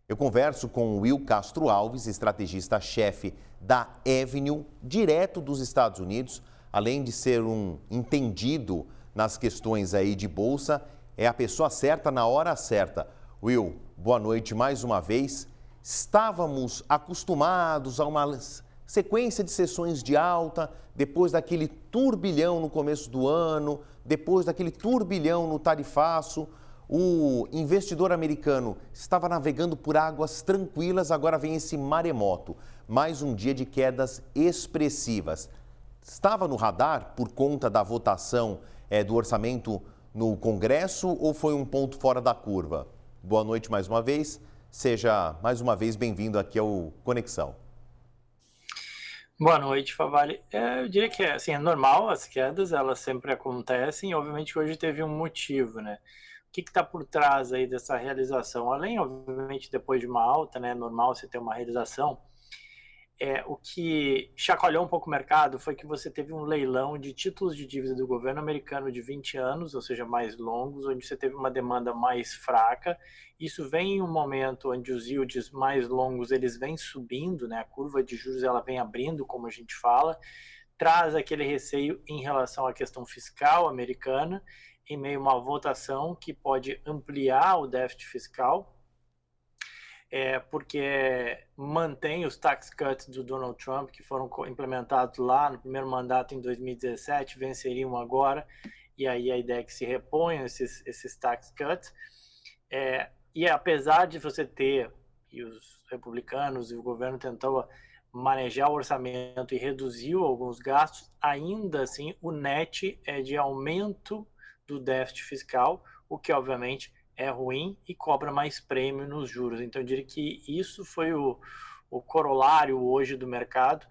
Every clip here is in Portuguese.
Eu converso com o Will Castro Alves, estrategista-chefe da Avenue, direto dos Estados Unidos. Além de ser um entendido nas questões aí de bolsa, é a pessoa certa na hora certa. Will, boa noite mais uma vez. Estávamos acostumados a uma sequência de sessões de alta, depois daquele turbilhão no começo do ano, depois daquele turbilhão no tarifaço. O investidor americano estava navegando por águas tranquilas, agora vem esse maremoto. Mais um dia de quedas expressivas. Estava no radar por conta da votação do orçamento no Congresso ou foi um ponto fora da curva? Boa noite mais uma vez. Seja mais uma vez bem-vindo aqui ao Conexão. Boa noite, Favale. Eu diria que assim, é normal, as quedas, elas sempre acontecem. Obviamente, hoje teve um motivo, né? O que está por trás aí dessa realização? Além, obviamente, depois de uma alta, né? É normal você ter uma realização. O que chacoalhou um pouco o mercado foi que você teve um leilão de títulos de dívida do governo americano de 20 anos, ou seja, mais longos, onde você teve uma demanda mais fraca. Isso vem em um momento onde os yields mais longos eles vêm subindo, né? A curva de juros ela vem abrindo, como a gente fala, traz aquele receio em relação à questão fiscal americana, em meio a uma votação que pode ampliar o déficit fiscal, porque mantém os tax cuts do Donald Trump, que foram implementados lá no primeiro mandato em 2017, venceriam agora, e aí a ideia é que se reponham esses tax cuts. E apesar de você ter, e os republicanos e o governo tentou manejar o orçamento e reduziu alguns gastos, ainda assim o net é de aumento do déficit fiscal, o que obviamente é ruim e cobra mais prêmio nos juros. Então eu diria que isso foi o corolário hoje do mercado.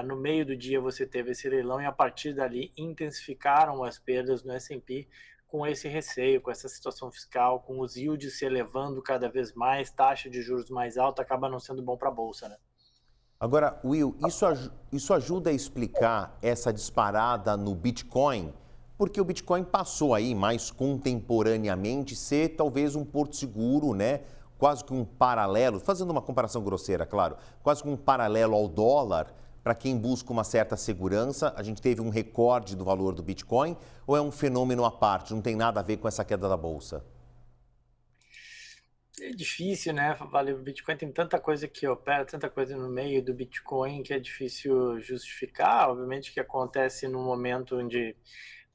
No meio do dia você teve esse leilão e a partir dali intensificaram as perdas no S&P com esse receio, com essa situação fiscal, com os yields se elevando cada vez mais, taxa de juros mais alta, acaba não sendo bom para a Bolsa, né? Agora, Will, isso ajuda a explicar essa disparada no Bitcoin? Porque o Bitcoin passou aí mais contemporaneamente ser talvez um porto seguro, né? Quase que um paralelo, fazendo uma comparação grosseira, claro, quase que um paralelo ao dólar, para quem busca uma certa segurança. A gente teve um recorde do valor do Bitcoin ou é um fenômeno à parte, não tem nada a ver com essa queda da Bolsa? É difícil, né? Vale, o Bitcoin tem tanta coisa que opera, tanta coisa no meio do Bitcoin que é difícil justificar. Obviamente que acontece num momento onde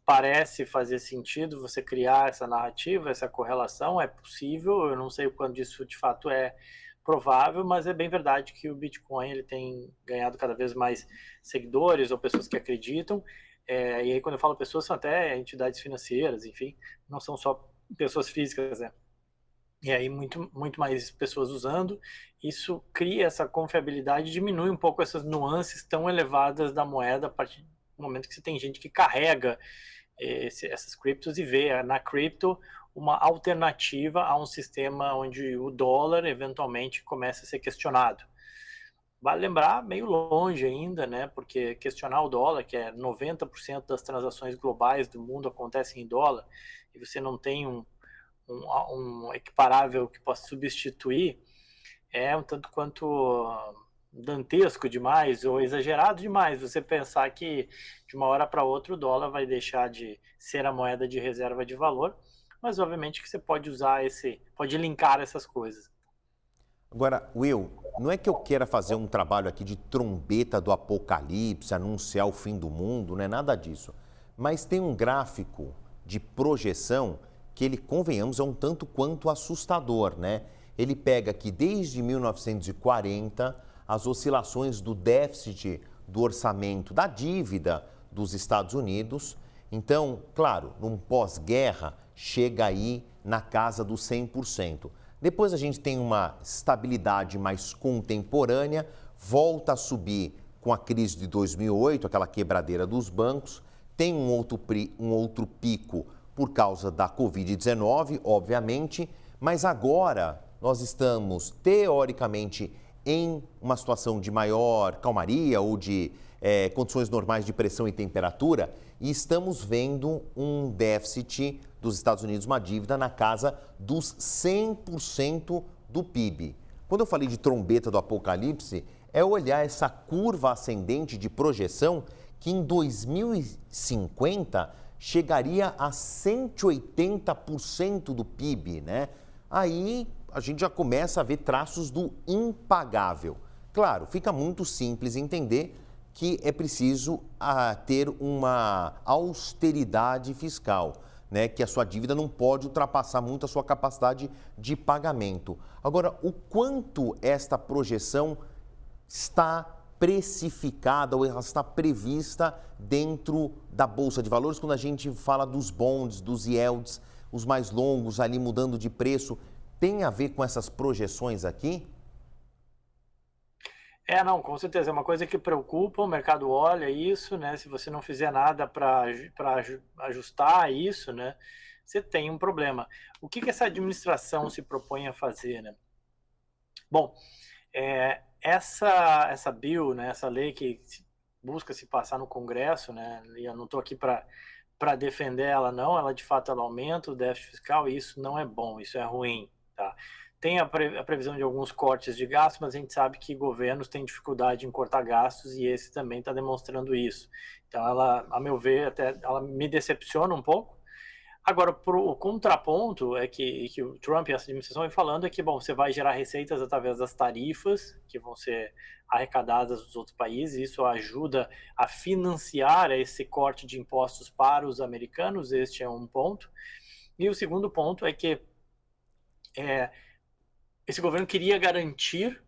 parece fazer sentido você criar essa narrativa, essa correlação, é possível, eu não sei o quanto disso de fato é provável, mas é bem verdade que o Bitcoin ele tem ganhado cada vez mais seguidores ou pessoas que acreditam, e aí quando eu falo pessoas são até entidades financeiras, enfim, não são só pessoas físicas, né? E aí muito mais pessoas usando, isso cria essa confiabilidade, diminui um pouco essas nuances tão elevadas da moeda a partir do momento que você tem gente que carrega essas criptos e vê na cripto uma alternativa a um sistema onde o dólar eventualmente começa a ser questionado. Vale lembrar, meio longe ainda, né? Porque questionar o dólar, que é 90% das transações globais do mundo acontecem em dólar, e você não tem um equiparável que possa substituir, é um tanto quanto dantesco demais ou exagerado demais você pensar que de uma hora para outra o dólar vai deixar de ser a moeda de reserva de valor, mas obviamente que você pode usar pode linkar essas coisas. Agora, Will, não é que eu queira fazer um trabalho aqui de trombeta do apocalipse, anunciar o fim do mundo, não é nada disso. Mas tem um gráfico de projeção que ele, convenhamos, é um tanto quanto assustador, né? Ele pega aqui desde 1940 as oscilações do déficit do orçamento, da dívida dos Estados Unidos. Então, claro, num pós-guerra, chega aí na casa dos 100%. Depois a gente tem uma estabilidade mais contemporânea, volta a subir com a crise de 2008, aquela quebradeira dos bancos, tem um outro pico por causa da Covid-19, obviamente, mas agora nós estamos, teoricamente, em uma situação de maior calmaria ou de condições normais de pressão e temperatura e estamos vendo um déficit dos Estados Unidos, uma dívida na casa dos 100% do PIB. Quando eu falei de trombeta do apocalipse, é olhar essa curva ascendente de projeção que em 2050 chegaria a 180% do PIB, né? Aí a gente já começa a ver traços do impagável. Claro, fica muito simples entender que é preciso ter uma austeridade fiscal, né? Que a sua dívida não pode ultrapassar muito a sua capacidade de pagamento. Agora, o quanto esta projeção está precificada ou ela está prevista dentro da Bolsa de Valores, quando a gente fala dos bonds, dos yields, os mais longos ali mudando de preço, tem a ver com essas projeções aqui? Não, com certeza, é uma coisa que preocupa, o mercado olha isso, né? Se você não fizer nada para ajustar isso, né? Você tem um problema. O que essa administração se propõe a fazer, né? Bom, essa bill, né, essa lei que busca se passar no Congresso, né, e eu não estou aqui para defender ela, não, ela de fato ela aumenta o déficit fiscal e isso não é bom, isso é ruim, tá? Tem a previsão de alguns cortes de gastos, mas a gente sabe que governos têm dificuldade em cortar gastos e esse também está demonstrando isso. Então, ela, a meu ver, até ela me decepciona um pouco. Agora, o contraponto é que o Trump e essa administração vem falando é que, bom, você vai gerar receitas através das tarifas que vão ser arrecadadas dos outros países, isso ajuda a financiar esse corte de impostos para os americanos, este é um ponto. E o segundo ponto é que esse governo queria garantir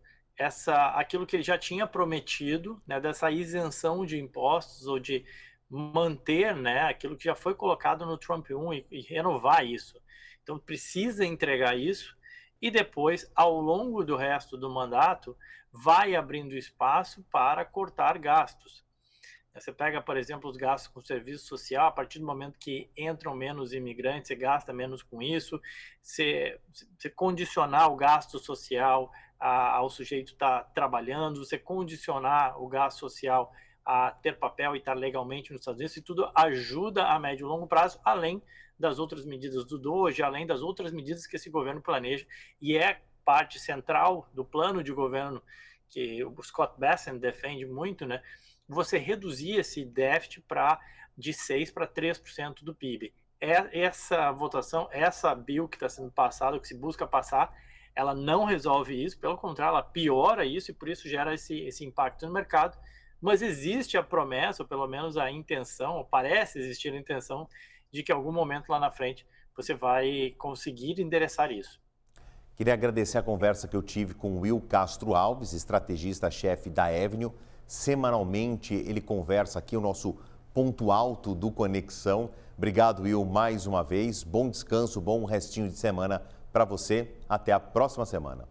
aquilo que ele já tinha prometido, né, dessa isenção de impostos ou de manter, né, aquilo que já foi colocado no Trump 1 e renovar isso. Então precisa entregar isso e depois, ao longo do resto do mandato, vai abrindo espaço para cortar gastos. Você pega, por exemplo, os gastos com serviço social, a partir do momento que entram menos imigrantes, você gasta menos com isso, você condicionar o gasto social ao sujeito estar trabalhando, você condicionar o gasto social a ter papel e estar legalmente nos Estados Unidos, isso tudo ajuda a médio e longo prazo, além das outras medidas do DOGE, além das outras medidas que esse governo planeja, e é parte central do plano de governo que o Scott Bessent defende muito, né? Você reduzir esse déficit de 6% para 3% do PIB. Essa votação, essa bill que está sendo passada, que se busca passar, ela não resolve isso, pelo contrário, ela piora isso e por isso gera esse impacto no mercado, mas existe a promessa, ou pelo menos a intenção, ou parece existir a intenção, de que em algum momento lá na frente você vai conseguir endereçar isso. Queria agradecer a conversa que eu tive com o Will Castro Alves, estrategista-chefe da Avenue. Semanalmente ele conversa aqui, o nosso ponto alto do Conexão. Obrigado, Will, mais uma vez. Bom descanso, bom restinho de semana para você. Até a próxima semana.